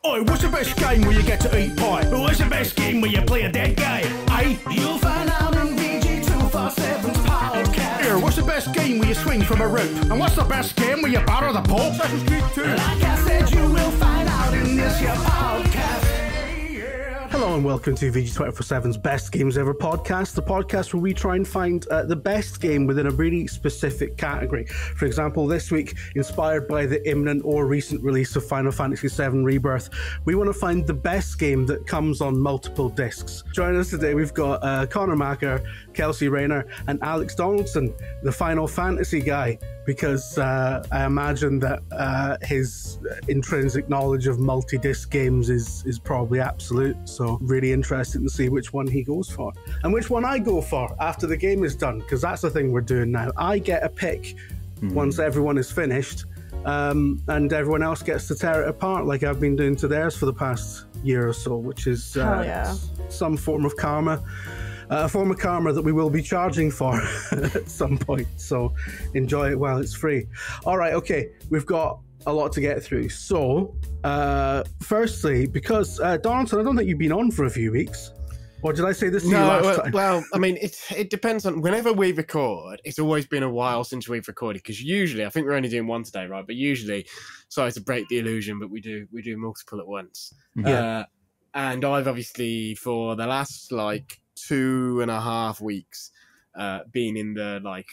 Oi, what's the best game where you get to eat pie? What's the best game where you play a dead guy? Aye? You'll find out in VG247's podcast. Here, what's the best game where you swing from a rope? And what's the best game where you batter the Pope? Assassin's Creed 2. Like I said, you will find out in this your podcast. Hello and welcome to VG247's Best Games Ever podcast, the podcast where we try and find the best game within a really specific category. For example, this week, inspired by the imminent or recent release of Final Fantasy VII Rebirth, we want to find the best game that comes on multiple discs. Joining us today, we've got Connor Macker, Kelsey Rayner, and Alex Donaldson, the Final Fantasy guy, because I imagine that his intrinsic knowledge of multi-disc games is probably absolute. So really interested to see which one he goes for and which one I go for after the game is done, because that's the thing we're doing now. I get a pick once everyone is finished, and everyone else gets to tear it apart like I've been doing to theirs for the past year or so, which is some form of karma. A form of karma that we will be charging for at some point. So enjoy it while it's free. All right, okay. We've got a lot to get through. So, firstly, because Donaldson, I don't think you've been on for a few weeks. Or did I say this to you last time? Well, I mean, it depends on whenever we record. It's always been a while since we've recorded, because usually, I think we're only doing one today, right? But usually, sorry to break the illusion, but we do multiple at once. Yeah. And I've obviously, for the last 2.5 weeks, been in the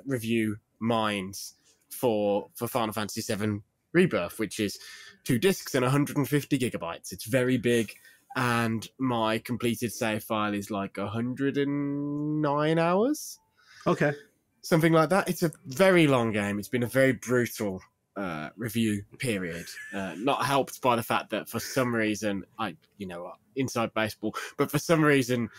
review minds for Final Fantasy VII Rebirth, which is 2 discs and 150 gigabytes. It's very big, and my completed save file is 109 hours. Okay. Something like that. It's a very long game. It's been a very brutal review period, not helped by the fact that for some reason, inside baseball, but for some reason,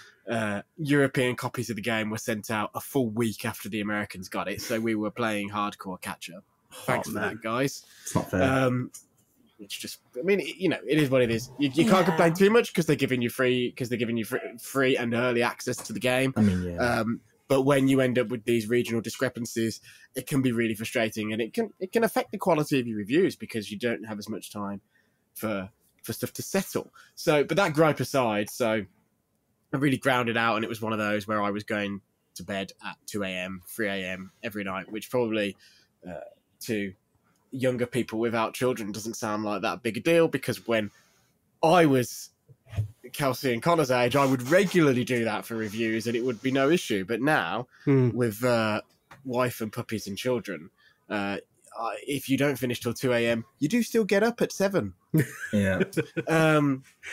European copies of the game were sent out a full week after the Americans got it, so we were playing hardcore catch-up. Thanks for that, guys. It's not fair. It's just, I mean, it is what it is. You can't complain too much because they're giving you free and early access to the game. I mean, yeah. But when you end up with these regional discrepancies, it can be really frustrating, and it can affect the quality of your reviews because you don't have as much time for stuff to settle. So, but that gripe aside, so I really grounded out, and it was one of those where I was going to bed at 2 a.m., 3 a.m. every night, which probably to younger people without children doesn't sound like that big a deal, because when I was Kelsey and Connor's age, I would regularly do that for reviews and it would be no issue. But now, with wife and puppies and children, if you don't finish till 2 a.m., you do still get up at 7. Yeah.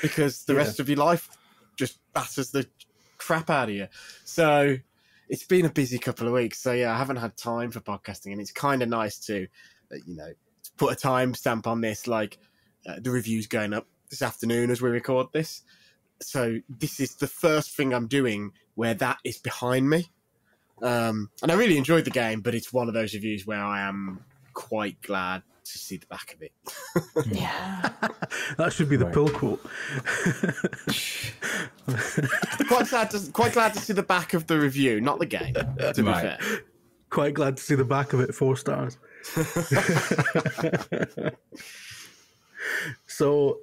Because the rest of your life just batters the crap out of you. So it's been a busy couple of weeks. So yeah, I haven't had time for podcasting, and it's kind of nice to put a timestamp on this, the review's going up this afternoon as we record this. So this is the first thing I'm doing where that is behind me. And I really enjoyed the game, but it's one of those reviews where I am quite glad to see the back of it. Yeah. That should be the pull quote. quite glad to see the back of the review, not the game, to be fair. Quite glad to see the back of it, 4 stars. So,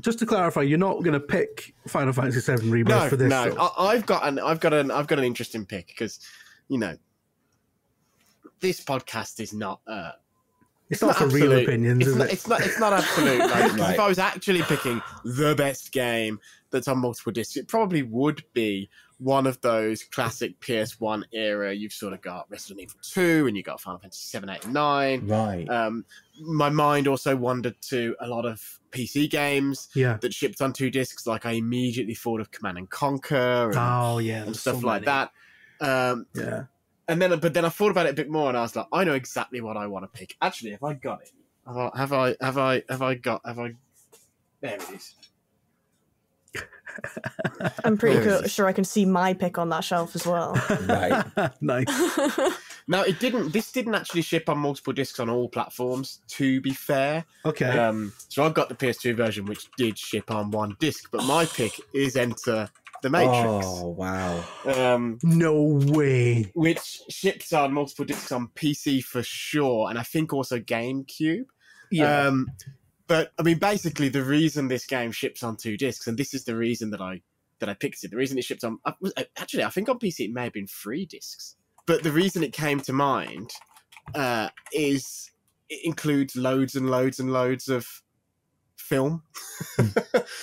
just to clarify, you're not going to pick Final Fantasy VII Rebirth for this? No, I've got an interesting pick, because this podcast is not. It's not for real opinions, is it? It's not absolute. Right. If I was actually picking the best game that's on multiple discs, it probably would be one of those classic PS1 era. You've sort of got Resident Evil 2, and you got Final Fantasy 7, 8, and 9. Right. My mind also wandered to a lot of PC games that shipped on 2 discs. Like, I immediately thought of Command and Conquer and stuff like that. And then, but then I thought about it a bit more, and I was like, I know exactly what I want to pick. Actually, have I got it? Have I? There it is. I'm pretty sure I can see my pick on that shelf as well. Right. Nice. Now, this didn't actually ship on multiple discs on all platforms, to be fair. Okay. So I've got the PS2 version, which did ship on 1 disc, but my pick is Enter the Matrix. Oh, wow. No way. Which ships on multiple discs on PC for sure, and I think also GameCube. Yeah. But I mean, basically, the reason this game ships on 2 discs, and this is the reason that I picked it. The reason it ships on actually, I think on PC it may have been 3 discs. But the reason it came to mind is it includes loads and loads and loads of film.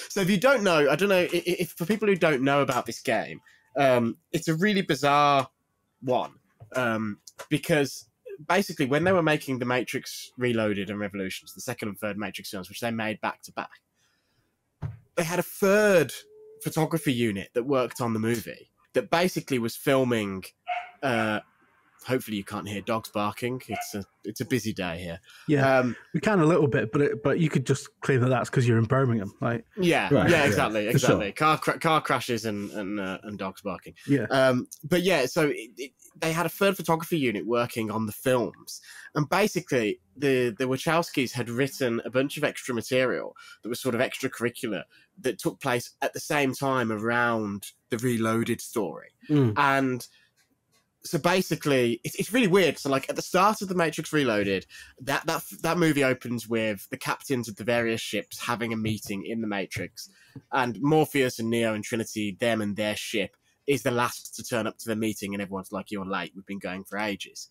So if you don't know, I don't know if for people who don't know about this game, it's a really bizarre one because basically when they were making the Matrix Reloaded and Revolutions, the second and third Matrix films, which they made back to back, they had a third photography unit that worked on the movie that basically was filming. Hopefully you can't hear dogs barking. It's a busy day here. Yeah, we can a little bit, but you could just claim that that's because you're in Birmingham, right? Yeah, Right, yeah, yeah, exactly. sure. Car crashes and dogs barking. Yeah. But yeah, so they had a third photography unit working on the films, and basically the Wachowskis had written a bunch of extra material that was sort of extracurricular that took place at the same time around the Reloaded story, and. So basically, it's really weird. So, like at the start of the Matrix Reloaded, that movie opens with the captains of the various ships having a meeting in the Matrix, and Morpheus and Neo and Trinity, them and their ship, is the last to turn up to the meeting, and everyone's like, "You're late. We've been going for ages."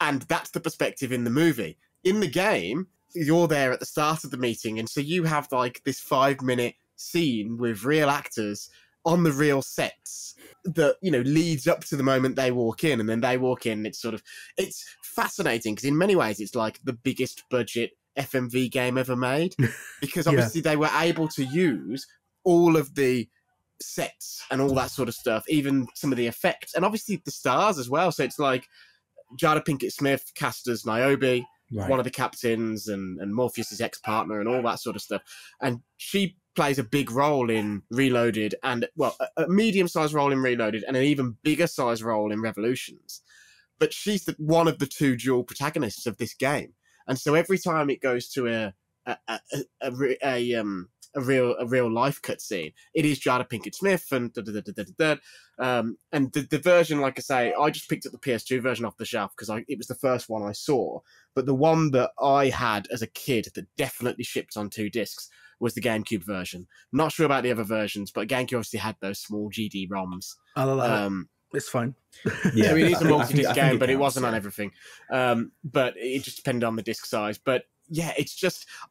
And that's the perspective in the movie. In the game, you're there at the start of the meeting, and so you have like this 5-minute scene with real actors on the real sets that, you know, leads up to the moment they walk in, and then they walk in. It's fascinating because in many ways it's like the biggest budget FMV game ever made because obviously they were able to use all of the sets and all that sort of stuff, even some of the effects, and obviously the stars as well. So it's like Jada Pinkett Smith cast as Niobe, one of the captains, and Morpheus's ex-partner and all that sort of stuff. And she plays a big role in Reloaded, and well, a medium-sized role in Reloaded and an even bigger-sized role in Revolutions. But she's one of the 2 dual protagonists of this game, and so every time it goes to a real life cutscene, it is Jada Pinkett Smith and and the version, like I say, I just picked up the PS2 version off the shelf because it was the first one I saw. But the one that I had as a kid that definitely shipped on 2 discs was the GameCube version. Not sure about the other versions, but GameCube obviously had those small GD ROMs. It's fine. Yeah, so it is a multi-disc game, but it counts, wasn't on everything. But it just depended on the disc size. But yeah,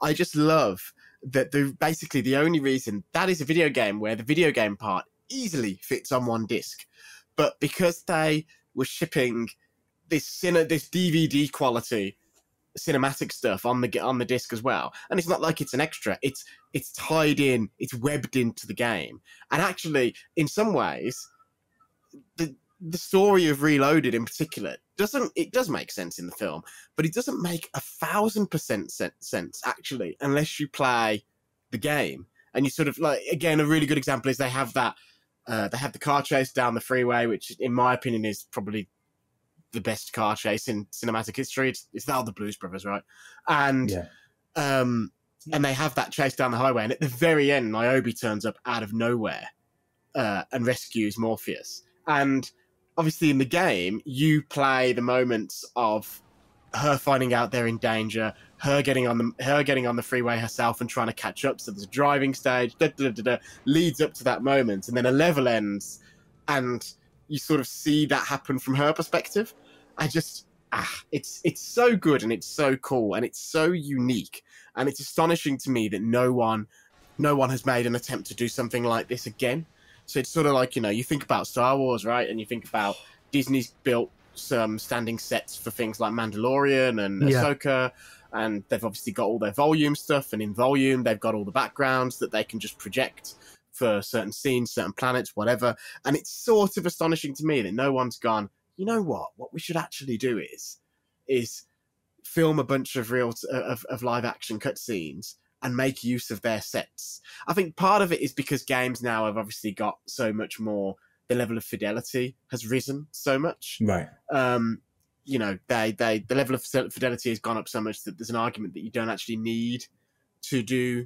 I just love that basically the only reason that is a video game where the video game part easily fits on 1 disc, but because they were shipping this DVD quality cinematic stuff on the disc as well, and it's not like it's an extra, it's tied in, it's webbed into the game. And actually in some ways the story of Reloaded in particular does make sense in the film, but it doesn't make 1,000% sense actually unless you play the game. And you sort of, like, again, a really good example is they have the car chase down the freeway, which in my opinion is probably the best car chase in cinematic history. It's all the Blues Brothers, right? And and they have that chase down the highway, and at the very end Niobe turns up out of nowhere and rescues Morpheus. And obviously in the game you play the moments of her finding out they're in danger, her getting on the freeway herself and trying to catch up. So there's a driving stage, leads up to that moment, and then a level ends, and you sort of see that happen from her perspective. It's so good, and it's so cool, and it's so unique, and it's astonishing to me that no one has made an attempt to do something like this again. So it's sort of like, you know, you think about Star Wars, right? And you think about Disney's built some standing sets for things like Mandalorian and Ahsoka, and they've obviously got all their volume stuff, and in volume they've got all the backgrounds that they can just project for certain scenes, certain planets, whatever. And it's sort of astonishing to me that no one's gone, you know what we should actually do is film a bunch of of live action cutscenes and make use of their sets. I think part of it is because games now have obviously got so much more, the level of fidelity has risen so much. Right. You know, the level of fidelity has gone up so much that there's an argument that you don't actually need to do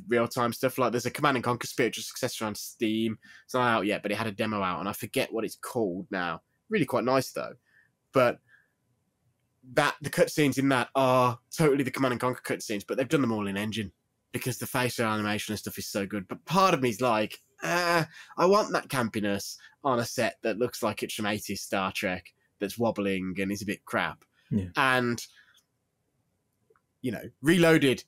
real-time stuff. Like there's a Command & Conquer spiritual successor on Steam. It's not out yet, but it had a demo out, and I forget what it's called now. Really quite nice though. But that the cutscenes in that are totally the Command and Conquer cutscenes, but they've done them all in engine because the facial animation and stuff is so good. But part of me is like, I want that campiness on a set that looks like it's from 80s Star Trek that's wobbling and is a bit crap. Yeah. And, you know, Reloaded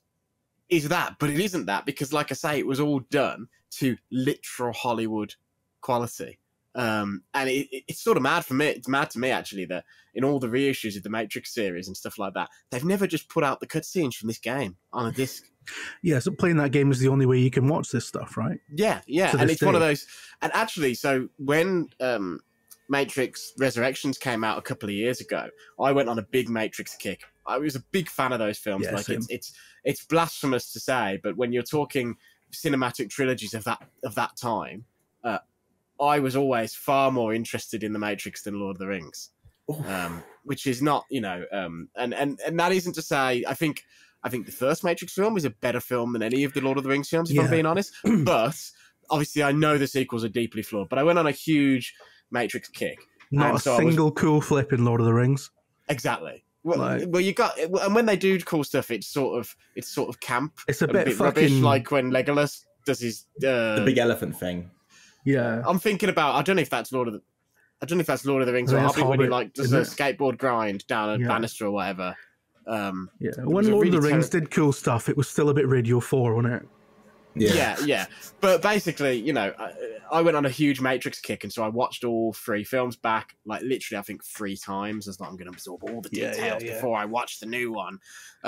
is that, but it isn't that because, like I say, it was all done to literal Hollywood quality. And it's sort of mad for me. It's mad to me, actually, that in all the reissues of the Matrix series and stuff like that, they've never just put out the cutscenes from this game on a disc. Yeah, so playing that game is the only way you can watch this stuff, right? Yeah. And it's one of those. And actually, so when Matrix Resurrections came out a couple of years ago, I went on a big Matrix kick. I was a big fan of those films. Yeah, like same. it's blasphemous to say, but when you're talking cinematic trilogies of that time, I was always far more interested in the Matrix than Lord of the Rings, which is not, you know, and that isn't to say I think the first Matrix film is a better film than any of the Lord of the Rings films, if I'm being honest. But obviously, I know the sequels are deeply flawed. But I went on a huge Matrix kick. Not a single cool flip in Lord of the Rings. Exactly. Well, you got, and when they do cool stuff, it's sort of camp. It's a bit rubbish, fucking like when Legolas does his the big elephant thing. Yeah, I'm thinking about. I don't know if that's Lord of the Rings or Hobbit when he like does a skateboard grind down a banister or whatever. When Lord of the Rings did cool stuff, it was still a bit Radio 4, wasn't it? Yeah. But basically, you know, I went on a huge Matrix kick, and so I watched all 3 films back, like literally, I think 3 times. As I'm going to absorb all the details before I watch the new one,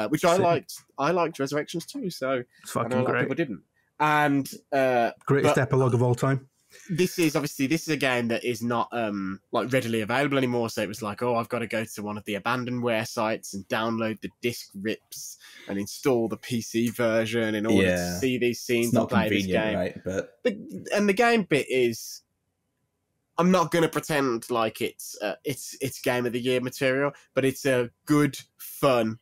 which I liked. I liked Resurrections too, so it's fucking I know a lot of great. people didn't. And Greatest epilogue of all time. This is a game that is not like readily available anymore. So it was like, I've got to go to one of the abandonware sites and download the disc rips and install the PC version in order to see these scenes and play this game. Right? But the game bit is, I'm not going to pretend like it's Game of the Year material, but it's a good, fun,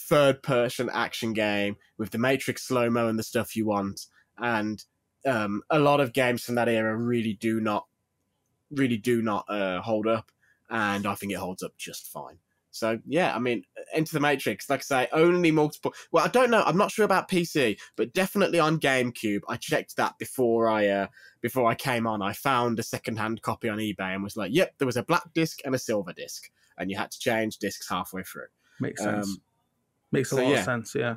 third-person action game with the Matrix slow-mo and the stuff you want. And a lot of games from that era really do not hold up, and I think it holds up just fine. So yeah, I mean, Enter the Matrix, like I say, only multiple. Well, I don't know. I'm not sure about PC, but definitely on GameCube. I checked that before I came on. I found a secondhand copy on eBay and was like, yep, there was a black disc and a silver disc, and you had to change discs halfway through. Makes sense. Makes a lot of sense. Yeah.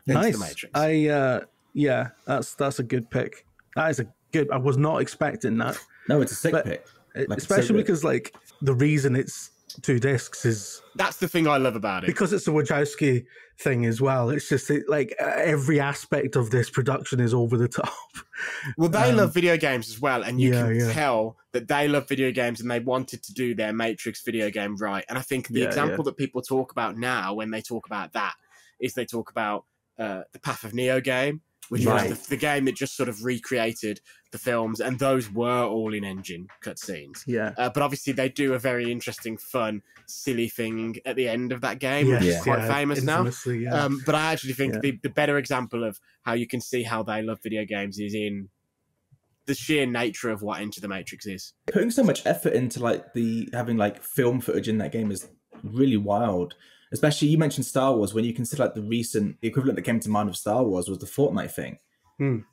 Enter Nice. the Matrix. Yeah, that's a good pick. That is a good. I was not expecting that. No, it's a sick pick. Like, especially because like the reason it's 2 discs is that's the thing I love about it, because it's a Wachowski thing as well. It's just like every aspect of this production is over the top. Well, they love video games as well, and you can tell that they love video games and they wanted to do their Matrix video game right. And I think the example that people talk about now when they talk about that is they talk about the Path of Neo game, which was the game that just sort of recreated the films, and those were all in-engine cutscenes. Yeah. But obviously they do a very interesting, fun, silly thing at the end of that game, which is quite famous now. Yeah. But I actually think the better example of how you can see how they love video games is in the sheer nature of what Enter the Matrix is. Putting so much effort into like having like film footage in that game is really wild. Especially, you mentioned Star Wars. When you consider like the equivalent that came to mind of Star Wars was the Fortnite thing,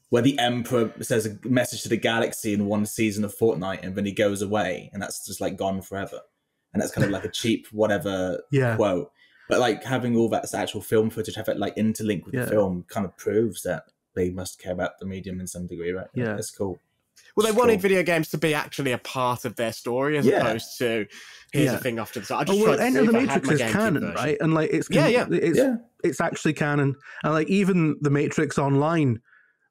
where the Emperor says a message to the galaxy in one season of Fortnite, and then he goes away, and that's just like gone forever. And that's kind of like a cheap whatever quote. But like having all that actual film footage, have it like interlinked with the film, kind of proves that they must care about the medium in some degree, right? Yeah, that's cool. Well, they wanted video games to be actually a part of their story as opposed to here's a thing off to the side. Enter the Matrix is canon, right? And like it's actually canon. And like even the Matrix Online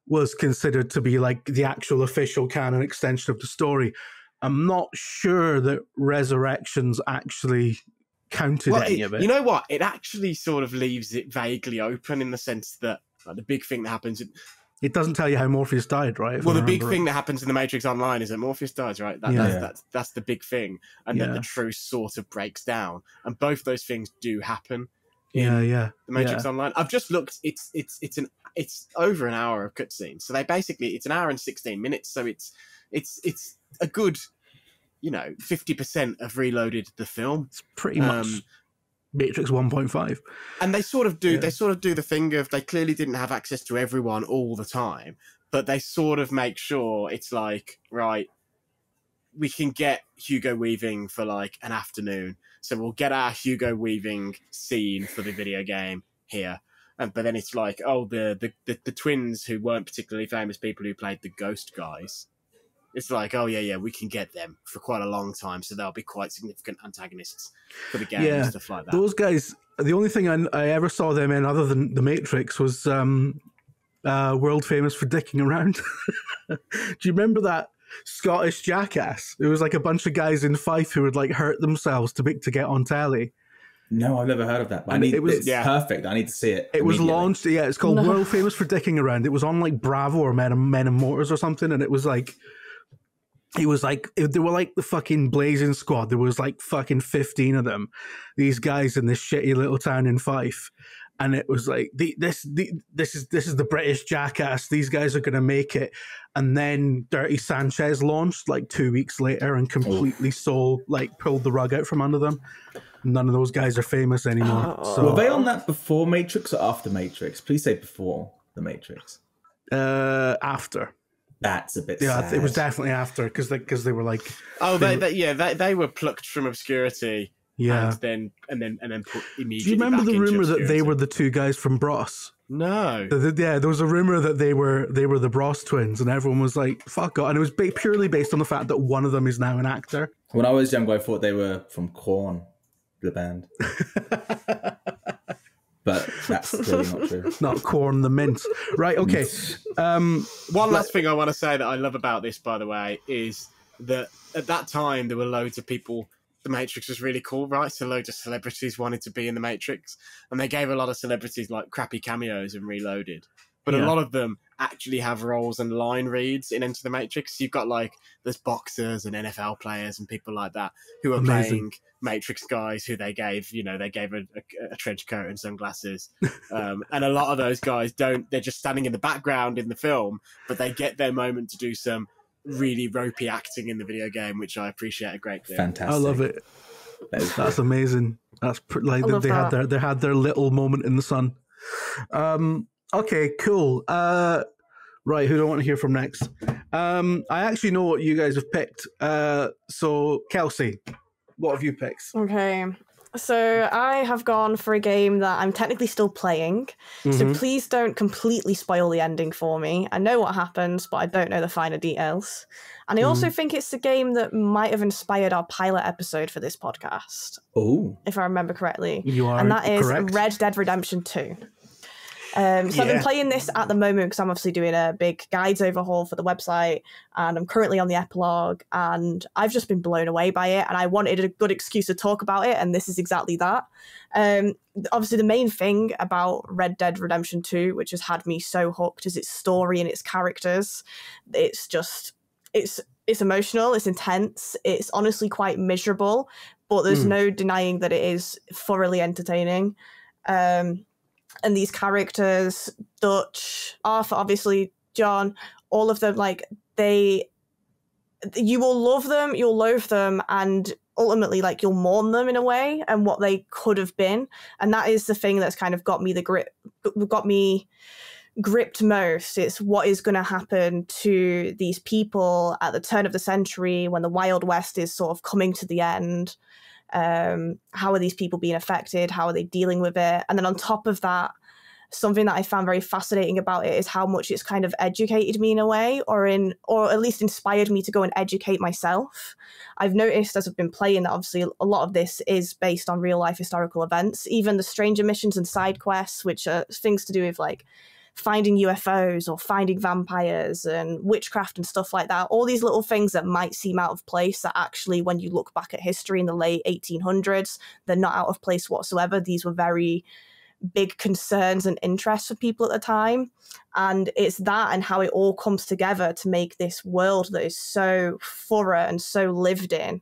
was considered to be like the actual official canon extension of the story. I'm not sure that Resurrections actually counted any of it. You know what? It actually sort of leaves it vaguely open in the sense that the big thing that happens. It doesn't tell you how Morpheus died, right? Well, the big thing that happens in the Matrix Online is that Morpheus dies, right? That's the big thing, and then the truth sort of breaks down, and both those things do happen. In the Matrix Online. I've just looked. It's over an hour of cutscenes, so it's an hour and 16 minutes. So it's a good, 50% of Reloaded the film. It's pretty much Matrix 1.5. And they sort of do the thing of, they clearly didn't have access to everyone all the time, but they sort of make sure it's like, right, we can get Hugo Weaving for like an afternoon, so we'll get our Hugo Weaving scene for the video game here. But then it's like, oh, the twins who weren't particularly famous people who played the Ghost guys. It's like, oh yeah, we can get them for quite a long time, so they'll be quite significant antagonists for the game and stuff like that. Those guys, the only thing I ever saw them in other than The Matrix was world famous for dicking around. Do you remember that Scottish Jackass? It was like a bunch of guys in Fife who would like hurt themselves to get on telly. No, I've never heard of that. But it's perfect. I need to see it. It was launched. Yeah, it's called World Famous for Dicking Around. It was on like Bravo or Men and Motors or something, and it was like. They were like the fucking Blazing Squad. There was like fucking 15 of them, these guys in this shitty little town in Fife, and it was like this is the British Jackass. These guys are gonna make it, and then Dirty Sanchez launched like 2 weeks later and completely pulled the rug out from under them. None of those guys are famous anymore. So were they on that before Matrix or after Matrix? Please say before the Matrix. After. That's a bit sad. It was definitely after because they were like, they were plucked from obscurity, and then put immediately. Do you remember back the rumor into that they were the two guys from Bros? No. There was a rumor that they were the Bros twins, and everyone was like, "Fuck off!" And it was purely based on the fact that one of them is now an actor. When I was young, I thought they were from Korn, the band. But that's clearly not true. Not Korn the Mint. Right, okay. One last thing I want to say that I love about this, by the way, is that at that time there were loads of people. The Matrix was really cool, right? So loads of celebrities wanted to be in the Matrix, and they gave a lot of celebrities like crappy cameos in Reloaded. But a lot of them actually have roles and line reads in Enter the Matrix. You've got like there's boxers and NFL players and people like that who are playing Matrix guys who they gave a trench coat and sunglasses. And a lot of those guys they're just standing in the background in the film, but they get their moment to do some really ropey acting in the video game, which I appreciate a great deal. Fantastic. I love it. That's amazing. That's they had their little moment in the sun. Okay, cool. Right, who do I want to hear from next? I actually know what you guys have picked. So, Kelsey, what have you picked? Okay, so I have gone for a game that I'm technically still playing. So please don't completely spoil the ending for me. I know what happens, but I don't know the finer details. And I also think it's the game that might have inspired our pilot episode for this podcast. Oh, if I remember correctly. You are and that is correct. Red Dead Redemption 2. So I've been playing this at the moment because I'm obviously doing a big guides overhaul for the website, and I'm currently on the epilogue, and I've just been blown away by it, and I wanted a good excuse to talk about it, and this is exactly that. Obviously, the main thing about Red Dead Redemption 2, which has had me so hooked, is its story and its characters. It's just, it's emotional, it's intense, it's honestly quite miserable, but there's no denying that it is thoroughly entertaining. And these characters, Dutch, Arthur, obviously, John, all of them, like, you will love them, you'll loathe them, and ultimately, like, you'll mourn them in a way and what they could have been. And that is the thing that's kind of got me gripped most. It's what is going to happen to these people at the turn of the century when the Wild West is sort of coming to the end. How are these people being affected? How are they dealing with it? And then on top of that, something that I found very fascinating about it is how much it's kind of educated me in a way, or at least inspired me to go and educate myself. I've noticed as I've been playing that obviously a lot of this is based on real life historical events, even the stranger missions and side quests, which are things to do with like finding UFOs or finding vampires and witchcraft and stuff like that. All these little things that might seem out of place that actually, when you look back at history in the late 1800s, they're not out of place whatsoever. These were very big concerns and interests for people at the time. And it's that and how it all comes together to make this world that is so thorough and so lived in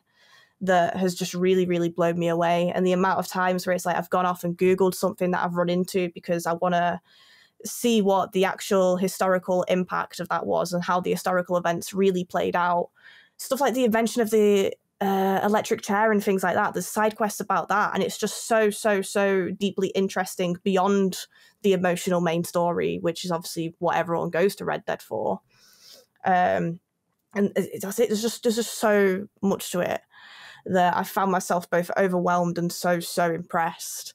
that has just really, really blown me away. And the amount of times where it's like I've gone off and Googled something that I've run into because I want to see what the actual historical impact of that was and how the historical events really played out. Stuff like the invention of the electric chair and things like that. There's side quests about that, and it's just so deeply interesting beyond the emotional main story, which is obviously what everyone goes to Red Dead for. And that's it. There's just so much to it that I found myself both overwhelmed and so impressed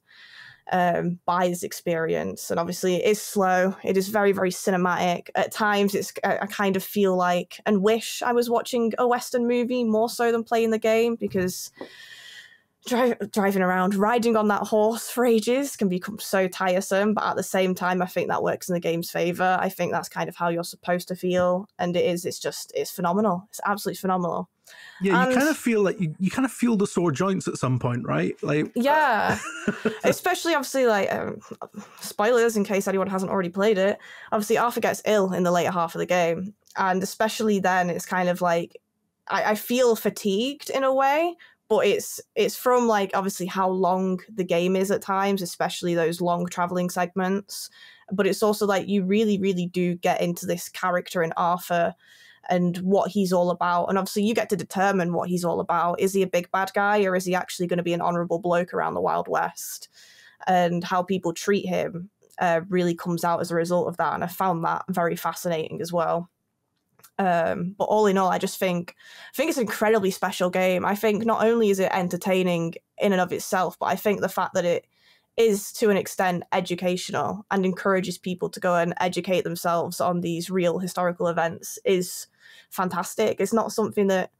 by this experience. And obviously it is slow. It is very cinematic. At times I kind of feel like and wish I was watching a Western movie more so than playing the game, because driving around, riding on that horse for ages can become so tiresome. But at the same time, I think that works in the game's favor. I think that's kind of how you're supposed to feel. And it's phenomenal. It's absolutely phenomenal. Yeah, and you kind of feel like you kind of feel the sore joints at some point, right? Like, yeah, especially obviously like spoilers in case anyone hasn't already played it. Obviously, Arthur gets ill in the later half of the game, and especially then, it's kind of like I feel fatigued in a way. But it's from like obviously how long the game is at times, especially those long traveling segments. But it's also like you really do get into this character in Arthur and what he's all about. And obviously you get to determine what he's all about. Is he a big bad guy, or is he actually going to be an honourable bloke around the Wild West? And how people treat him really comes out as a result of that. And I found that very fascinating as well. But all in all, I think it's an incredibly special game. I think not only is it entertaining in and of itself, but I think the fact that it is to an extent educational and encourages people to go and educate themselves on these real historical events is fantastic. It's something that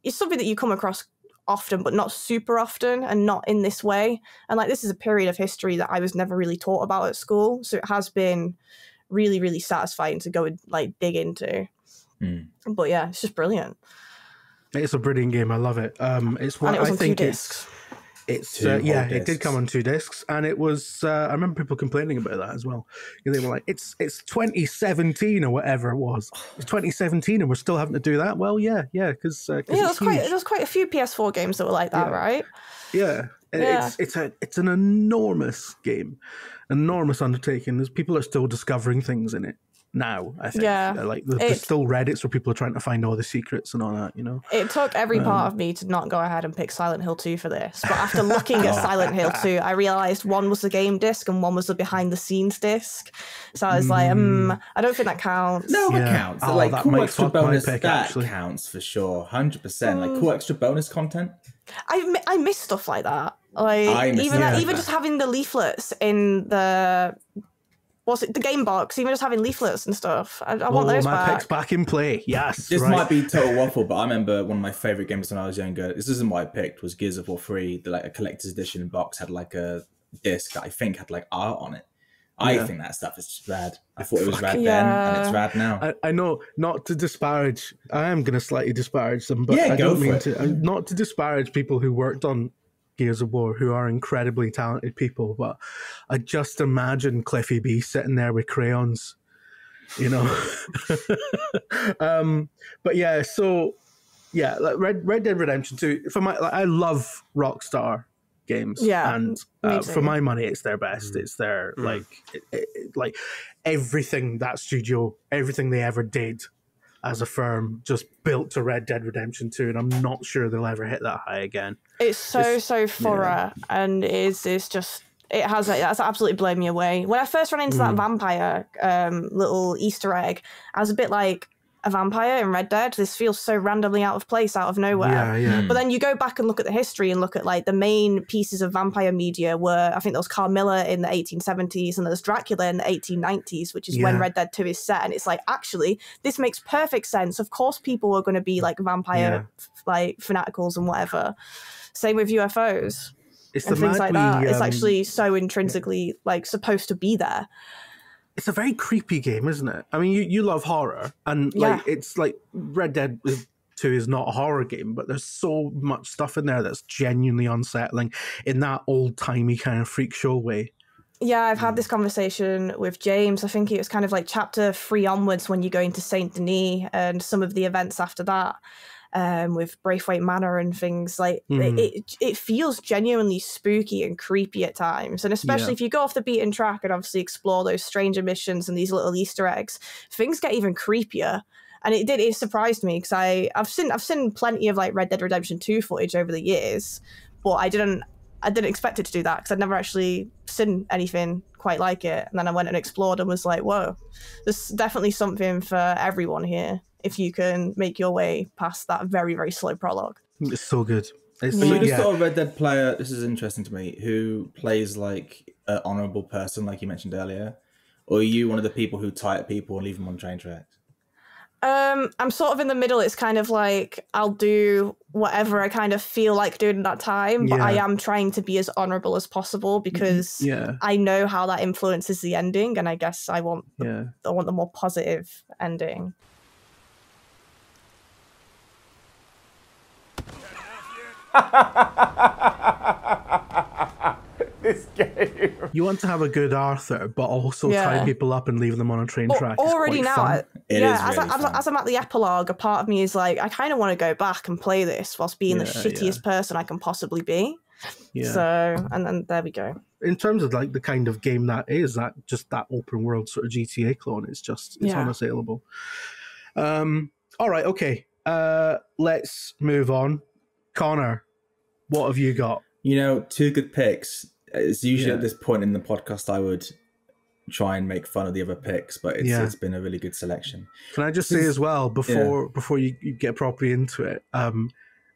you come across often, but not super often, and not in this way. And like, this is a period of history that I was never really taught about at school, so it has been really satisfying to go and like dig into. But yeah, it's just brilliant. It's a brilliant game. I love it. It's one, and it was I on think 2 discs. It's it did come on 2 discs, and it was. I remember people complaining about that as well. They were like, "It's 2017 or whatever it was. It's 2017, and we're still having to do that." Well, yeah, because there's quite a few PS4 games that were like that, right? Yeah. It's an enormous game, enormous undertaking. There's people are still discovering things in it now, I think. Like there's still Reddits where people are trying to find all the secrets and all that, you know. It took every part of me to not go ahead and pick Silent Hill 2 for this, but after looking at Silent Hill 2, I realized one was the game disc and one was the behind the scenes disc. So I was like, I don't think that counts. No, it counts. Like cool extra bonus pick, that counts for sure, 100%. Like cool extra bonus content. I miss stuff like that. Like even just having the leaflets in the game box, even just having leaflets and stuff. I want those back. My pick's back in play. Yes. This might be total waffle, but I remember one of my favorite games when I was younger. This isn't what I picked. Was Gears of War 3. The like a collector's edition box had like a disc that I think had like art on it. I think that stuff is just rad. I thought it was rad then, and it's rad now. I know, not to disparage. I am going to slightly disparage them, but I don't mean to. Not to disparage people who worked on Gears of War, who are incredibly talented people, but I just imagine Cliffy B sitting there with crayons, you know. But yeah, so yeah, like Red Dead Redemption 2. I love Rockstar games, and for my money, it's their best. It's their like everything that studio, everything they ever did as a firm, just built to Red Dead Redemption 2, and I'm not sure they'll ever hit that high again. It's so thorough, and it's just that's absolutely blown me away. When I first ran into that vampire little Easter egg, I was a bit like, a vampire in Red Dead? This feels so randomly out of place, out of nowhere. Yeah. But then you go back and look at the history and look at like the main pieces of vampire media were, I think there was Carmilla in the 1870s and there's Dracula in the 1890s, which is when Red Dead 2 is set. And it's like, actually, this makes perfect sense. Of course, people are going to be like vampire like fanaticals and whatever. Same with UFOs and things like that. It's actually so intrinsically like supposed to be there. It's a very creepy game, isn't it? I mean, you love horror, and like it's like Red Dead 2 is not a horror game, but there's so much stuff in there that's genuinely unsettling in that old-timey kind of freak show way. Yeah, I've had this conversation with James. I think it was kind of like chapter 3 onwards when you go into Saint Denis and some of the events after that. With Braithwaite Manor and things like it feels genuinely spooky and creepy at times, and especially if you go off the beaten track and obviously explore those stranger missions and these little Easter eggs, things get even creepier. And it surprised me because I've seen plenty of like Red Dead Redemption 2 footage over the years, but I didn't expect it to do that because I'd never actually seen anything quite like it. And then I went and explored and was like, whoa, there's definitely something for everyone here if you can make your way past that very, very slow prologue. It's so good. Are you the sort of Red Dead player, this is interesting to me, who plays like an honourable person, like you mentioned earlier? Or are you one of the people who tie up people and leave them on train tracks? I'm sort of in the middle. It's kind of like I'll do whatever I kind of feel like doing at that time, but I am trying to be as honourable as possible because I know how that influences the ending, and I guess I want the more positive ending. This game. You want to have a good Arthur, but also tie people up and leave them on a train track. Already now, as I'm at the epilogue, a part of me is like, I kind of want to go back and play this whilst being the shittiest person I can possibly be. Yeah. So, and then there we go. In terms of like the kind of game that is, that just that open world sort of GTA clone, it's unassailable. All right, okay. Let's move on. Connor, what have you got? You know, two good picks. It's usually at this point in the podcast I would try and make fun of the other picks, but it's been a really good selection. Can I just say as well, before you get properly into it,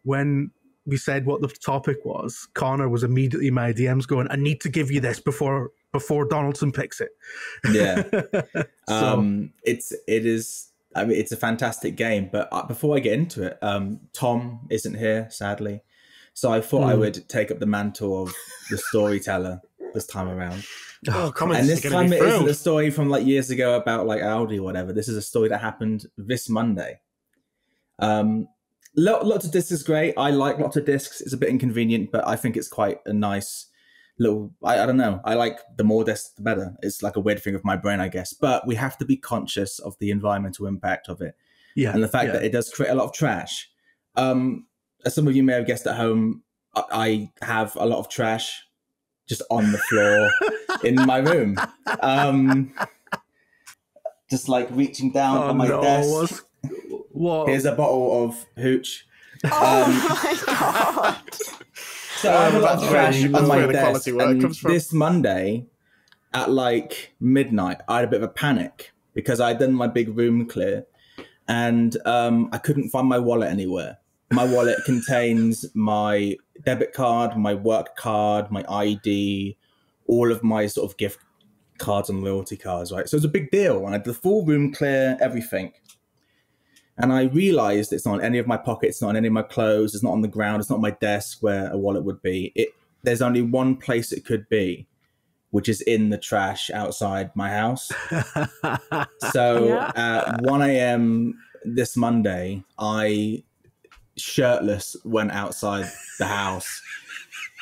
when we said what the topic was, Connor was immediately in my DMs going, I need to give you this before Donaldson picks it. Yeah. It is. I mean, it's a fantastic game, but before I get into it, Tom isn't here, sadly. So I thought I would take up the mantle of the storyteller this time around. And this time it isn't a story from like years ago about like Audi or whatever. This is a story that happened this Monday. Lots of discs is great. I like lots of discs. It's a bit inconvenient, but I think it's quite a nice little, I don't know. I like the more discs, the better. It's like a weird thing of my brain, I guess. But we have to be conscious of the environmental impact of it. Yeah. And the fact that it does create a lot of trash. As some of you may have guessed at home, I have a lot of trash just on the floor in my room. Just like reaching down on my desk. What? Here's a bottle of hooch. My God. So I have a lot of trash on my desk. And this Monday at like midnight, I had a bit of a panic because I'd done my big room clear and I couldn't find my wallet anywhere. My wallet contains my debit card, my work card, my ID, all of my sort of gift cards and loyalty cards, right? So it's a big deal. And I had the full room clear, everything. And I realized it's not in any of my pockets, it's not in any of my clothes, it's not on the ground, it's not on my desk where a wallet would be. There's only one place it could be, which is in the trash outside my house. So at 1 a.m. this Monday, I shirtless went outside the house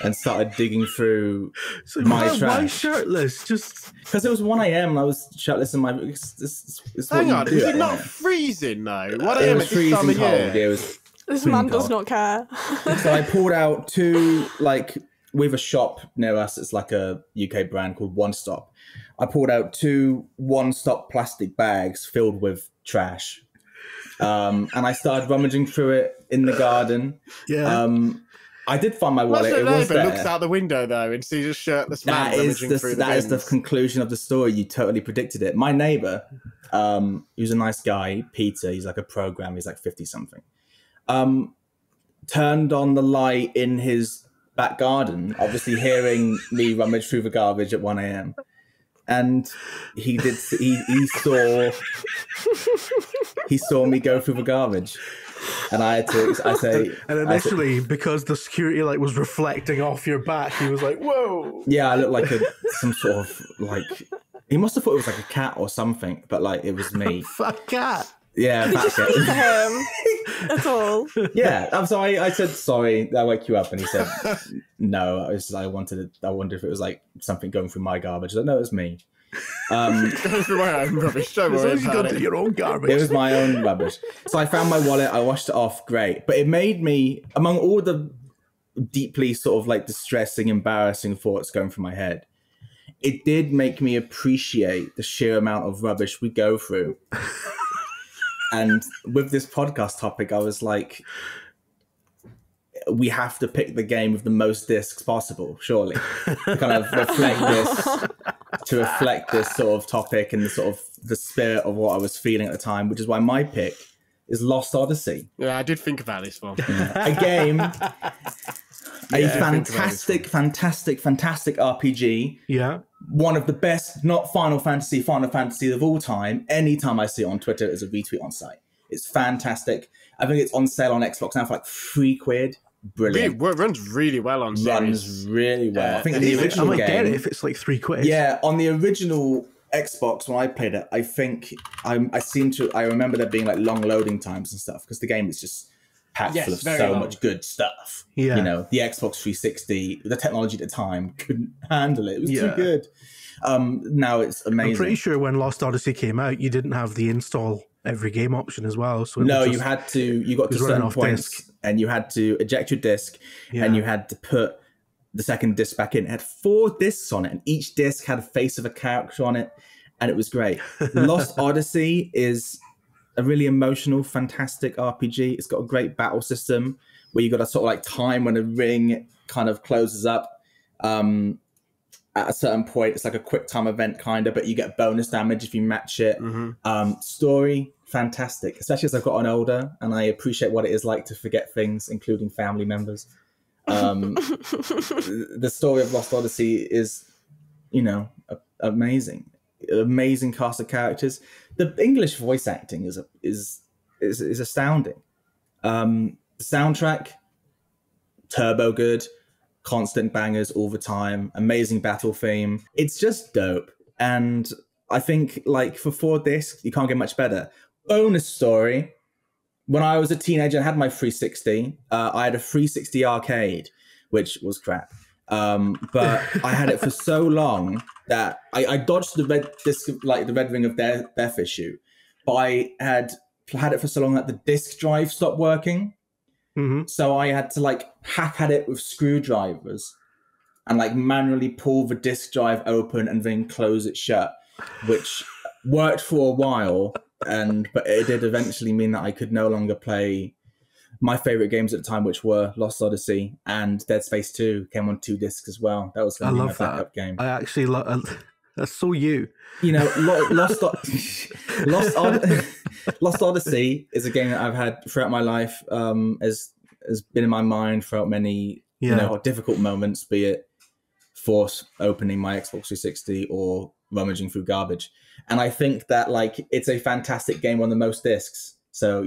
and started digging through my trash. Why shirtless? Just because it was 1 a.m. and I was shirtless in my. Hang on, is it not freezing though? 1 a.m. It was freezing cold. It was. This man does not care. So I pulled out two, like, we have a shop near us. It's like a UK brand called One Stop. I pulled out two One Stop plastic bags filled with trash. And I started rummaging through it in the garden. Yeah. I did find my wallet. It was there. Looks out the window though and sees a shirtless man rummaging through the bins. That is the conclusion of the story. You totally predicted it. My neighbor, who's a nice guy, Peter, he's like a programmer, he's like 50 something, turned on the light in his back garden, obviously hearing me rummage through the garbage at 1 a.m. And he saw me go through the garbage. And I had to, and initially, because the security light was reflecting off your back, he was like, whoa. Yeah, I looked like some sort of, like, he must have thought it was like a cat or something, but like, it was me. Fat cat. Yeah, fat cat. Speak to him. That's all. Yeah, so I said, sorry, I woke you up. And he said, no, I wondered if it was like something going through my garbage. I said, no, it was me. Going through my own rubbish. Don't worry about it. Your own garbage. It was my own rubbish. So I found my wallet. I washed it off. Great. But it made me, among all the deeply sort of like distressing, embarrassing thoughts going through my head, it did make me appreciate the sheer amount of rubbish we go through. And with this podcast topic, I was like, we have to pick the game with the most discs possible, surely, to kind of reflect this sort of topic and the sort of the spirit of what I was feeling at the time, which is why my pick is Lost Odyssey. Yeah, I did think about this one. A game, a fantastic RPG. Yeah. One of the best, not Final Fantasy of all time. Anytime I see it on Twitter, it's a retweet on site. It's fantastic. I think it's on sale on Xbox now for like £3. Brilliant. It runs really well on series. Runs really well. I think the original I might game, get it if it's like £3. Yeah, on the original Xbox when I played it, I think I remember there being like long loading times and stuff because the game is just packed full of so much good stuff. Yeah. You know, the Xbox 360, the technology at the time couldn't handle it. It was too good. Now it's amazing. I'm pretty sure when Lost Odyssey came out, you didn't have the install every game option as well. So no, you got to certain points and you had to eject your disc and you had to put the second disc back in. It had 4 discs on it and each disc had a face of a character on it and it was great. Lost Odyssey is a really emotional, fantastic RPG. It's got a great battle system where you got to sort of like time when a ring kind of closes up. At a certain point, it's like a quick time event kind of, but you get bonus damage if you match it. Story, fantastic, especially as I've gotten older and I appreciate what it is like to forget things, including family members. The story of Lost Odyssey is, amazing. Amazing cast of characters. The English voice acting is astounding. The soundtrack, turbo good. Constant bangers all the time, amazing battle theme. It's just dope. And I think like for 4 discs, you can't get much better. Bonus story. When I was a teenager and had my 360, I had a 360 arcade, which was crap. But I had it for so long that I dodged the red disc, like the red ring of death issue. But I had it for so long that the disc drive stopped working. So I had to like hack at it with screwdrivers and like manually pull the disk drive open and then close it shut, which worked for a while. But it did eventually mean that I could no longer play my favorite games at the time, which were Lost Odyssey and Dead Space 2 came on 2 discs as well. That was going to be my backup game. I actually that's so you. Lost Odyssey is a game that I've had throughout my life. Has been in my mind throughout many difficult moments, be it force opening my Xbox 360 or rummaging through garbage. And I think that like it's a fantastic game on the most discs. So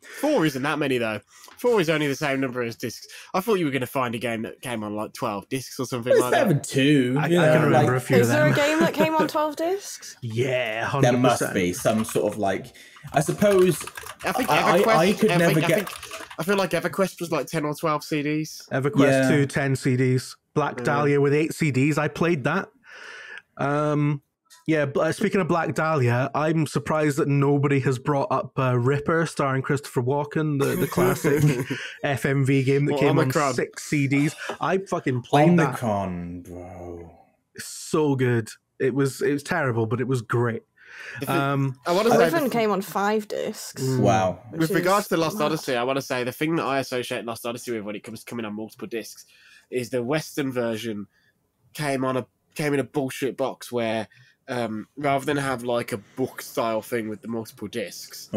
4 isn't that many though. 4 is only the same number as discs. I thought you were going to find a game that came on like 12 discs or something like that. 7-2. I can remember a few of them. Is there a game that came on 12 discs? Yeah, 100%. There must be some sort of like. I suppose. I think I could never get. I feel like EverQuest was like 10 or 12 CDs. EverQuest 2, 10 CDs. Black Dahlia with 8 CDs. I played that. Speaking of Black Dahlia, I'm surprised that nobody has brought up Ripper starring Christopher Walken, the classic FMV game that came on 6 CDs. I fucking played Omicron, bro. So good. It was terrible, but it was great. Griffin came on 5 discs. Wow. With regards to Lost Odyssey, I want to say the thing that I associate Lost Odyssey with when it comes to coming on multiple discs is the Western version came in a bullshit box where rather than have like a book style thing with the multiple discs,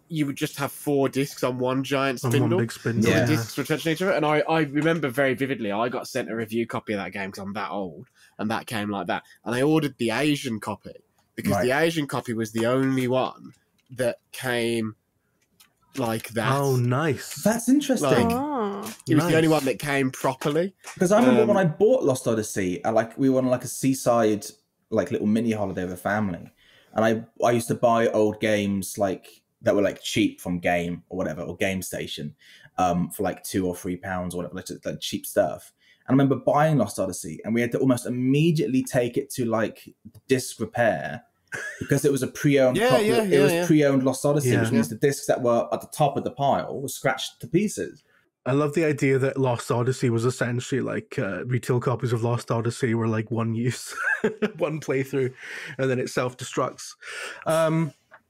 you would just have 4 discs on one giant spindle. One big spindle. So the discs were touching each other. And I remember very vividly, I got sent a review copy of that game because I'm that old, and that came like that. And I ordered the Asian copy because the Asian copy was the only one that came like that. Oh, nice. That's interesting. It was the only one that came properly. Because I remember when I bought Lost Odyssey, we went on like a seaside like little mini holiday with a family, and I used to buy old games like that were like cheap from Game or whatever, or Game Station, for like £2 or £3 or whatever, like cheap stuff. And I remember buying Lost Odyssey, and we had to almost immediately take it to like disc repair because it was a pre-owned copy. It was pre-owned Lost Odyssey, which means the discs that were at the top of the pile were scratched to pieces. I love the idea that Lost Odyssey was essentially like retail copies of Lost Odyssey were like one use, one playthrough, and then it self-destructs.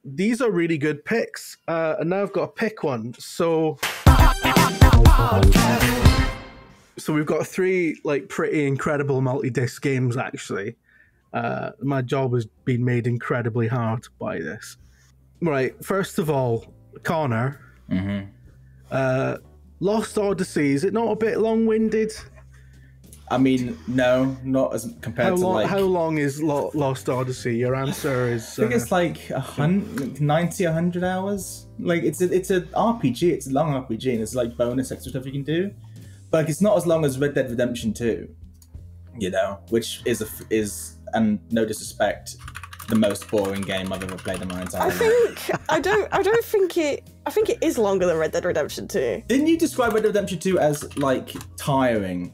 these are really good picks. And now I've got to pick one. So we've got 3 like pretty incredible multi-disc games actually. My job has been made incredibly hard by this. Right, first of all, Connor. Lost Odyssey, is it not a bit long-winded? I mean, no, not as compared to like... How long is Lost Odyssey? Your answer is... I think it's like 90, 100 hours. Like, it's an RPG, it's a long RPG, and it's like bonus extra stuff you can do. But like, it's not as long as Red Dead Redemption 2, you know, which is, and no disrespect, the most boring game I've ever played in my entire life. I think it is longer than Red Dead Redemption 2. Didn't you describe Red Dead Redemption 2 as like tiring?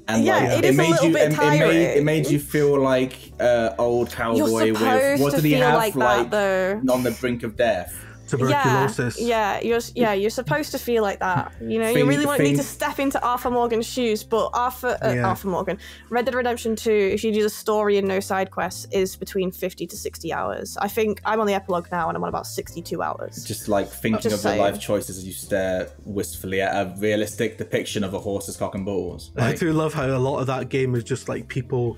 And yeah, like, it is a little bit tiring. It made you feel like old cowboy with what did he have like on the brink of death? Tuberculosis. You're supposed to feel like that. You know, you really need to step into Arthur Morgan's shoes, but Arthur Morgan, Red Dead Redemption 2, if you do the story and no side quests, is between 50 to 60 hours. I think I'm on the epilogue now and I'm on about 62 hours. Just like thinking of your life choices as you stare wistfully at a realistic depiction of a horse's cock and balls. Like, I do love how a lot of that game is just like people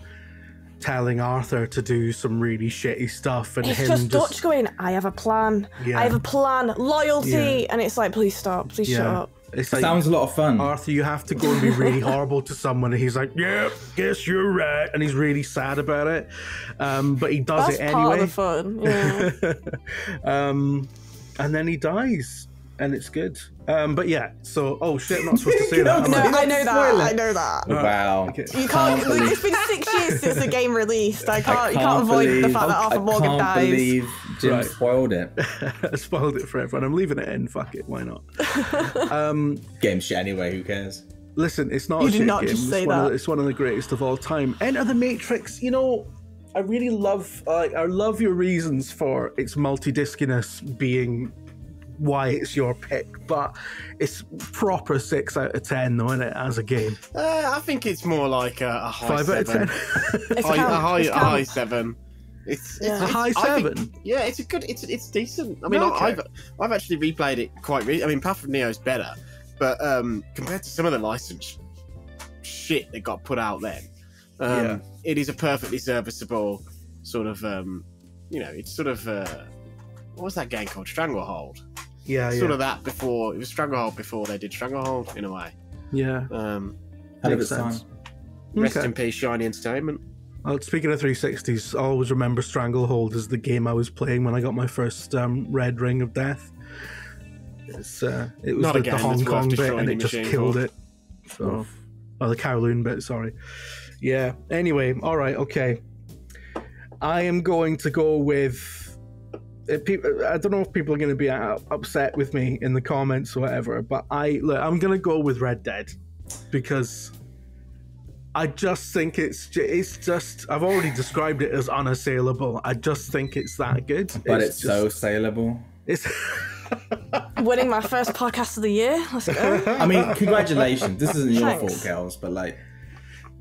telling Arthur to do some really shitty stuff, and it's him just Dutch going, I have a plan, loyalty, and it's like, please stop, please shut up. It's like, sounds a lot of fun. Arthur, you have to go and be really horrible to someone, and he's like, yeah, guess you're right, and he's really sad about it, but he does it anyway. That's part of the fun, yeah. And then he dies, and it's good. But yeah, so, oh shit, I'm not supposed to say that. No, I know that. Wow. Okay. You can't, it's been 6 years since the game released. You can't avoid the fact that Arthur Morgan dies. I can't believe Jim spoiled it. I spoiled it for everyone. I'm leaving it in, fuck it, why not? Game shit anyway, who cares? Listen, it's not a shit game. It's one of the greatest of all time. Enter the Matrix, you know, I really love, I love your reasons for its multi-diskiness being why it's your pick, but it's proper 6 out of 10 though, isn't it, as a game? I think it's more like a high 5 7. out of 10. a high 7. It's a high 7. Yeah, it's decent. I mean, okay. I've actually replayed it quite recently. I mean, Path of Neo's better, but compared to some of the licensed shit that got put out then, it is a perfectly serviceable sort of, you know, it's sort of what was that game called? Stranglehold. Sort of that before, it was Stranglehold before they did Stranglehold, in a way. Yeah. Makes sense. Rest in peace, Shiny Entertainment. Well, speaking of 360s, I always remember Stranglehold as the game I was playing when I got my first Red Ring of Death. It was not the Hong Kong bit, and it just killed it. So, the Kowloon bit, sorry. Yeah, anyway, alright, okay. I am going to go with... I don't know if people are going to be upset with me in the comments or whatever, but I'm going to go with Red Dead because I just think it's just I've already described it as unassailable. I just think it's that good. But it's so saleable. It's winning my first podcast of the year. Let's go. I mean, congratulations. This isn't your fault, Kels, but like,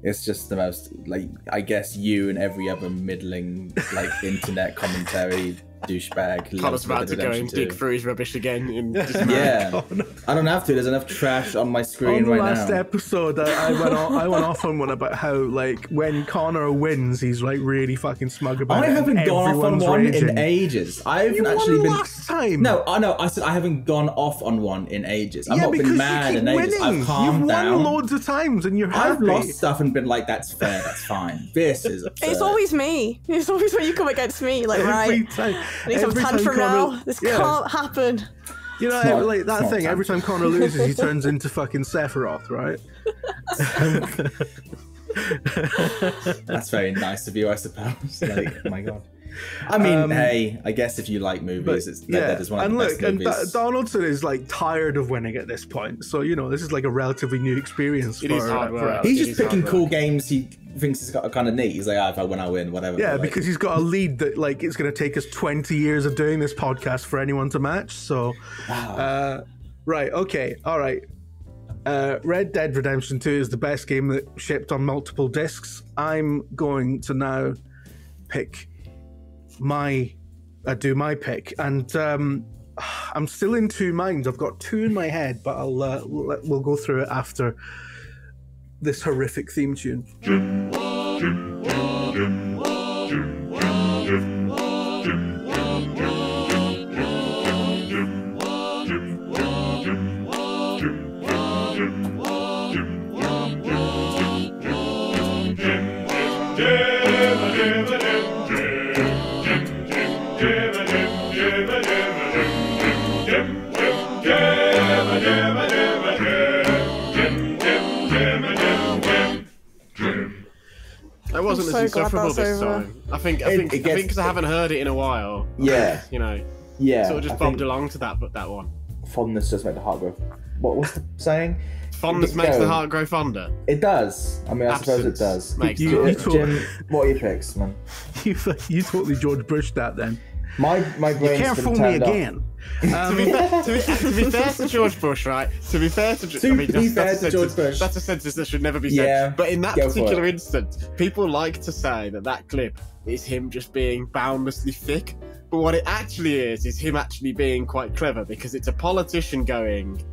it's just the most, like, I guess you and every other middling, like, internet commentary douchebag. Connor's about to go and dig through his rubbish again. Yeah. I don't have to. There's enough trash on my screen right now. On the last episode, I went off on one about how, like, when Connor wins, he's, like, really fucking smug about it. I haven't gone off on one in ages. I haven't actually been... last time. No, I said I haven't gone off on one in ages. I've not been mad in ages. I've calmed down. You've won loads of times and you're happy. I've lost stuff and been like, that's fair, that's fine. This is absurd. It's always me. It's always when you come against me, like, every right. Time. I need some tantrum now. This can't happen. You know, like that thing, every time Connor loses, he turns into fucking Sephiroth, right? That's very nice of you, I suppose. Like, oh my God. I mean, hey, I guess if you like movies, it's that is one of the best movies. Donaldson is like tired of winning at this point, so you know this is like a relatively new experience. It is hard work. He's just picking cool games he thinks is kind of neat. He's like, if I win, I win, whatever. Yeah, because he's got a lead that like it's going to take us 20 years of doing this podcast for anyone to match. So, right, okay, all right. Red Dead Redemption 2 is the best game that shipped on multiple discs. I'm going to now pick my do my pick, and I'm still in two minds. I've got two in my head, but we'll go through it after this horrific theme tune. I wasn't as insufferable this time. I think because I haven't heard it in a while. Yeah, you know. Yeah, sort of just bobbed along to that one. Fondness does make the heart grow. What's the saying? Fondness makes the heart grow fonder. It does. I mean, I suppose it does. Jim, what are your picks, man? You totally George Bush that then. My brain's you can't fool me again. To be fair to George Bush, right? To be fair to George Bush, that's a sentence that should never be said. Yeah, but in that particular instance, people like to say that clip is him just being boundlessly thick. But what it actually is him actually being quite clever, because it's a politician going,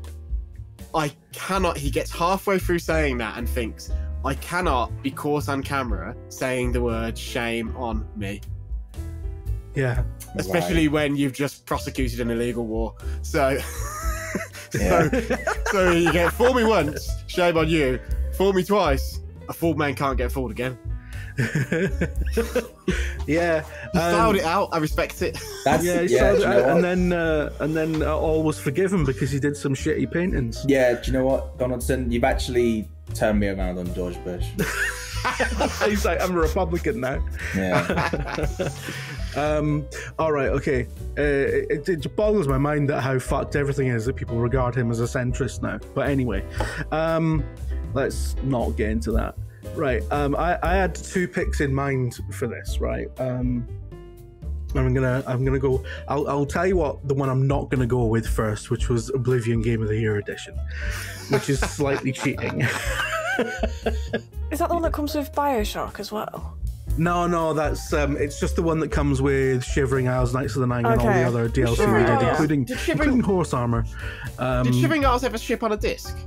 I cannot. He gets halfway through saying that and thinks, I cannot be caught on camera saying the word shame on me. Yeah. Especially when you've just prosecuted an illegal war. So, so you get fool me once, shame on you. Fool me twice, a fooled man can't get fooled again. Yeah, he styled it out. I respect it. He styled it out, and then all was forgiven because he did some shitty paintings. Yeah, do you know what, Donaldson? You've actually turned me around on George Bush. He's like, I'm a Republican now. Yeah. All right, okay. It boggles my mind that how fucked everything is that people regard him as a centrist now. But anyway, let's not get into that. Right. I had two picks in mind for this. Right. I'm gonna go. I'll tell you what, the one I'm not gonna go with first, which was Oblivion Game of the Year edition, which is slightly cheating. Is that the one that comes with BioShock as well? No, that's it's just the one that comes with Shivering Isles, Knights of the Nine, and all the other DLC we did, including Horse Armor. Did Shivering Isles ever ship on a disc?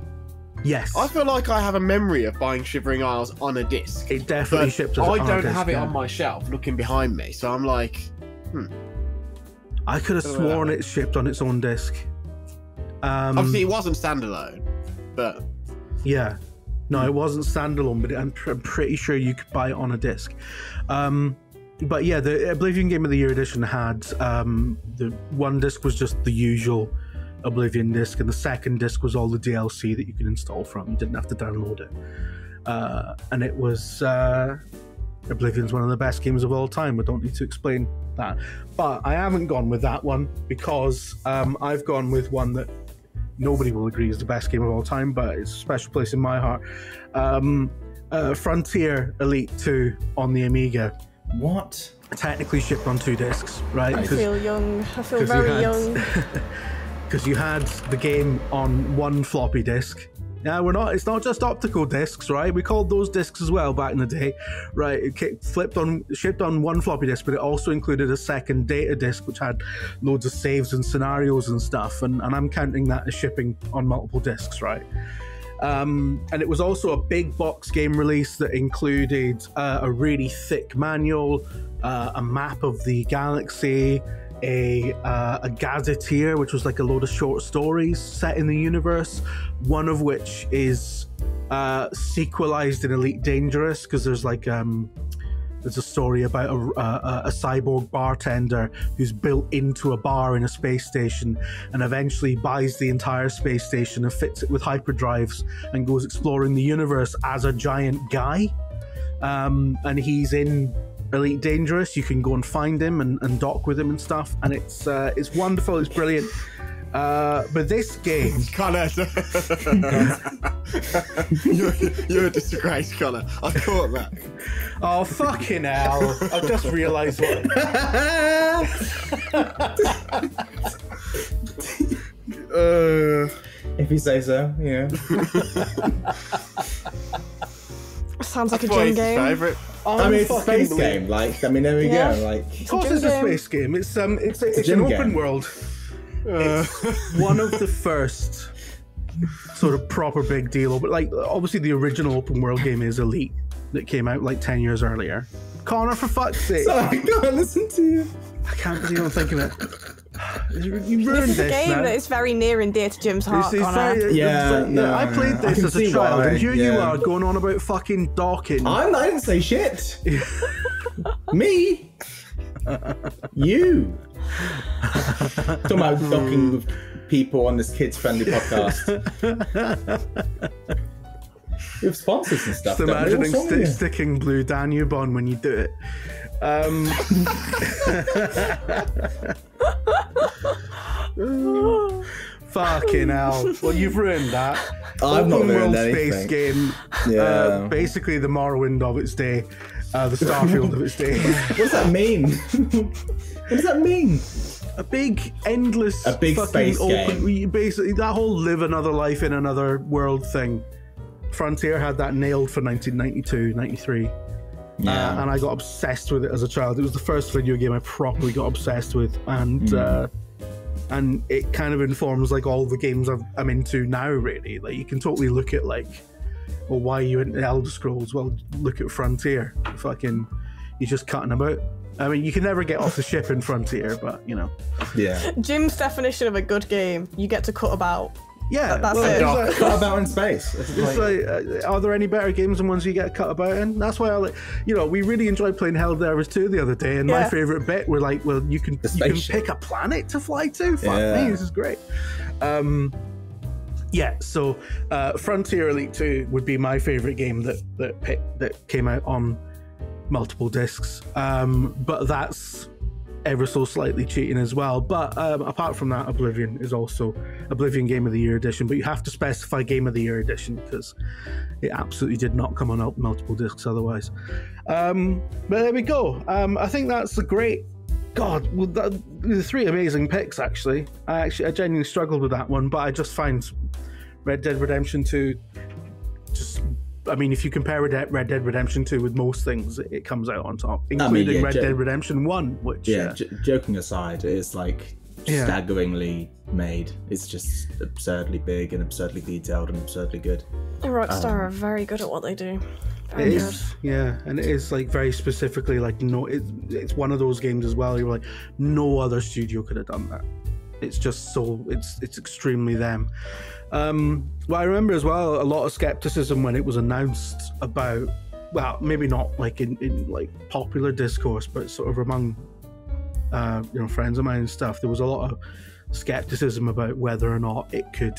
Yes. I feel like I have a memory of buying Shivering Isles on a disc. It definitely shipped on a disc. I don't have it on my shelf looking behind me, so I'm like, I could have sworn it shipped on its own disc. Obviously, it wasn't standalone, but... Yeah. No, it wasn't standalone, but I'm pretty sure you could buy it on a disc. But yeah, the Oblivion Game of the Year edition had the one disc was just the usual Oblivion disc, and the second disc was all the DLC that you could install from. You didn't have to download it. And it was Oblivion's one of the best games of all time. I don't need to explain that. But I haven't gone with that one because I've gone with one that nobody will agree is the best game of all time, but it's a special place in my heart. Frontier Elite 2 on the Amiga. What? Technically shipped on 2 discs, right? I feel young. I feel very young. Because you had the game on one floppy disk. Now it's not just optical discs, right? We called those discs as well back in the day, right? It shipped on one floppy disk, but it also included a second data disk, which had loads of saves and scenarios and stuff. And I'm counting that as shipping on multiple discs, right? And it was also a big box game release that included a really thick manual, a map of the galaxy, a gazetteer, which was like a load of short stories set in the universe, one of which is sequelized in Elite Dangerous, because there's like there's a story about a cyborg bartender who's built into a bar in a space station and eventually buys the entire space station and fits it with hyperdrives and goes exploring the universe as a giant guy. And he's in Elite Dangerous. You can go and find him and dock with him and stuff, and it's wonderful, it's brilliant. But this game, Connor, you're a disgrace, Connor. I caught that. Oh fucking hell! I just realised what. If you say so, yeah. Sounds like a gym game. Favorite. I mean, it's a space game. Like, I mean, there we go. Like, of course, it's a space game. It's an open world. It's one of the first sort of proper big deal. But like, obviously, the original open world game is Elite, that came out like 10 years earlier. Connor, for fuck's sake! Sorry, I can't listen to you. I can't believe I'm thinking it. You ruined this is a this game now. that is very near and dear to Jim's heart, Connor. I played this as a child, and here you are going on about fucking docking. I didn't say shit. Me? You? Talking about docking with people on this kids-friendly podcast. We have sponsors and stuff. Just imagining sticking Blue Danube on when you do it. Fucking hell. Well, you've ruined that. I've not ruined anything. Space game. Yeah. Basically the Morrowind of its day. The Starfield of its day. What does that mean? What does that mean? A big, endless, fucking space open game. Basically, that whole live another life in another world thing. Frontier had that nailed for 1992, 93. Yeah. And I got obsessed with it as a child. It was the first video game I properly got obsessed with, and it kind of informs like all the games I'm into now. Really, like you can totally look at like, well, why are you into Elder Scrolls? Well, look at Frontier. Fucking, you're just cutting about. I mean, you can never get off the ship in Frontier, but you know. Yeah. Jim's definition of a good game: you get to cut about. Yeah, that's it. Cut about in space. It's like, are there any better games than ones you get cut about in? That's why I like, we really enjoyed playing Helldivers 2 the other day, and my favourite bit were like, well, you can pick a planet to fly to. Fuck me, this is great. So Frontier Elite 2 would be my favourite game that came out on multiple discs, but that's ever so slightly cheating as well. But apart from that, Oblivion is also Oblivion Game of the Year edition, but you have to specify Game of the Year edition because it absolutely did not come on multiple discs otherwise. But there we go. I think that's a great the three amazing picks. Actually, I genuinely struggled with that one, but I just find Red Dead Redemption 2 if you compare Red Dead Redemption 2 with most things, it comes out on top, including Red Dead Redemption 1, which... joking aside, it's like staggeringly made. It's just absurdly big and absurdly detailed and absurdly good. Rockstar are very good at what they do. It is, and it is like very specifically like, it's one of those games as well, you're like, no other studio could have done that. It's just so, it's extremely them. Well, I remember as well a lot of skepticism when it was announced about, well, maybe not like in like popular discourse, but sort of among friends of mine and stuff. There was a lot of skepticism about whether or not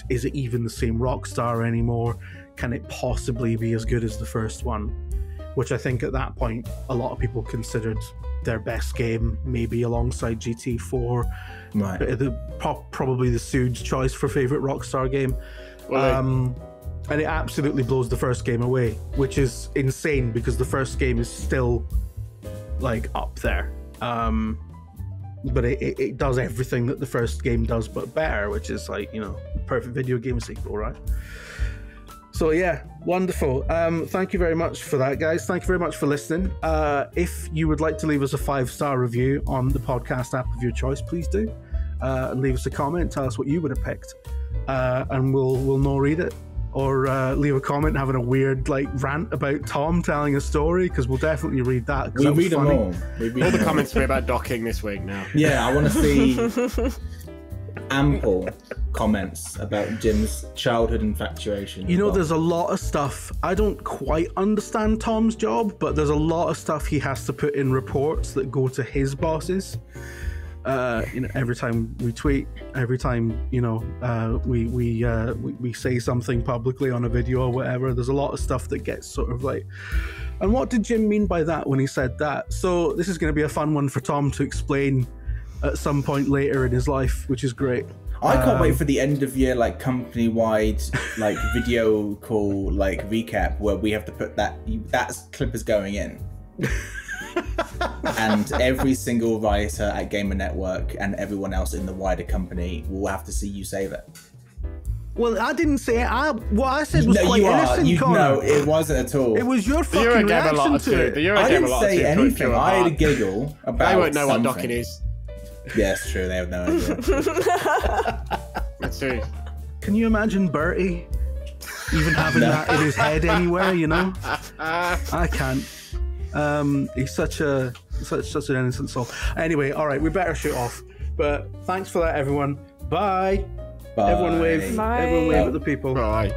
is it even the same Rockstar anymore? Can it possibly be as good as the first one? Which I think at that point a lot of people considered their best game, maybe alongside GT4. Right. Probably the Sude's choice for favourite Rockstar game. Well, and it absolutely blows the first game away, which is insane because the first game is still like up there. But it does everything that the first game does but better, which is like, perfect video game sequel, right? So yeah, wonderful. Thank you very much for that, guys. Thank you very much for listening. If you would like to leave us a 5-star review on the podcast app of your choice, please do. And leave us a comment. Tell us what you would have picked, and we'll no read it. Or leave a comment having a weird like rant about Tom telling a story, because we'll definitely read that. We read them all. All the comments will be about docking this week now. Yeah, I want to see ample comments about Jim's childhood infatuation. There's a lot of stuff. I don't quite understand Tom's job, but there's a lot of stuff he has to put in reports that go to his bosses. Every time we tweet, every time we say something publicly on a video or whatever, there's a lot of stuff that gets sort of like, and what did Jim mean by that when he said that? So this is going to be a fun one for Tom to explain at some point later in his life, which is great. I can't wait for the end of year like company-wide like video call like recap where we have to put that clip is going in. And every single writer at Gamer Network and everyone else in the wider company will have to see you say that. Well, I didn't say it. What I said was quite innocent, Connor. No, it wasn't at all. It was your fucking reaction to it. I didn't say anything. I had a giggle about They won't know something. what docking is. Yeah, it's true. They have no idea. That's true. Can you imagine Bertie even having that in his head anywhere, you know? I can't. He's such an innocent soul. Anyway, all right, we better shoot off. But thanks for that, everyone. Bye. Bye. Everyone wave. Bye. Everyone wave at the people. Bye.